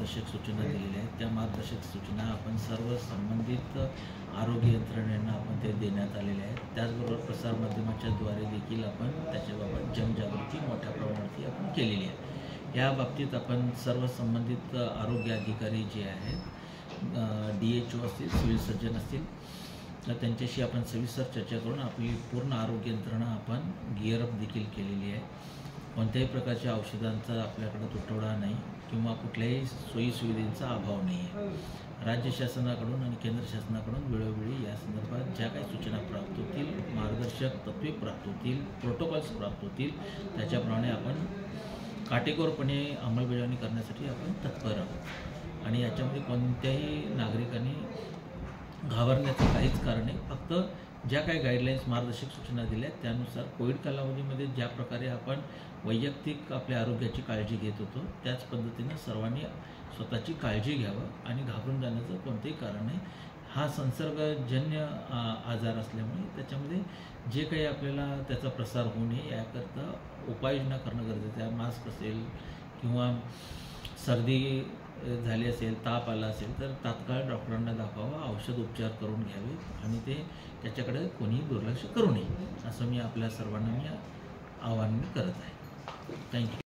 मार्गदर्शक सूचना दिलेल्या आहेत। त्या मार्गदर्शक सूचना आपण सर्व संबंधित आरोग्य यंत्रणेंना आपण ते देण्यात आलेल्या आहेत। त्याचबरोबर प्रसारमाध्यमाच्या द्वारे देखील आपण त्याच्याबाबत जनजागृती मोठ्या प्रमाणावरती आपण केलेली आहे। या बाबतीत आपण सर्व संबंधित आरोग्य अधिकारी जे आहेत, DHO असतील, सिव्हिल सर्जन असतील, तर त्यांच्याशी आपण सविस्तर चर्चा करून आपली पूर्ण आरोग्य यंत्रणा आपण गिअरअप देखील केलेली आहे। कोणत्याही प्रकारच्या औषधांचा आपल्याकडे तुटवडा नाही किंवा कुठल्याही सोयीसुविधेचा अभाव नाही आहे। राज्य शासनाकडून आणि केंद्र शासनाकडून वेळोवेळी या संदर्भात ज्या काही सूचना प्राप्त होतील, मार्गदर्शक तत्त्वे प्राप्त होतील, प्रोटोकॉल्स प्राप्त होतील, त्याच्याप्रमाणे आपण काटेकोरपणे अंमलबजावणी करण्यासाठी आपण तत्पर आहोत। आणि याच्यामध्ये कोणत्याही नागरिकांनी घाबरण्याचं काहीच कारण नाही। फक्त ज्या काही गाईडलाईन्स मार्गदर्शक सूचना दिल्या त्यानुसार कोविड कालावधीमध्ये ज्या प्रकारे आपण वैयक्तिक आपल्या आरोग्याची काळजी घेत होतो, त्याच पद्धतीनं सर्वांनी स्वतःची काळजी घ्यावं आणि घाबरून जाण्याचं कोणतेही कारण नाही। हा संसर्गजन्य आजार असल्यामुळे त्याच्यामध्ये जे काही आपल्याला त्याचा प्रसार होऊ नये याकरता उपाययोजना करणं गरजेचं आहे। मास्क असेल किंवा सर्दी झाली असेल, ताप आला असेल तर तात्काळ डॉक्टरांना दाखवावं, औषध उपचार करून घ्यावे आणि त्याच्याकडे कोणीही दुर्लक्ष करू नये, असं मी आपल्या सर्वांना आवाहन करत आहे। थँक्यू।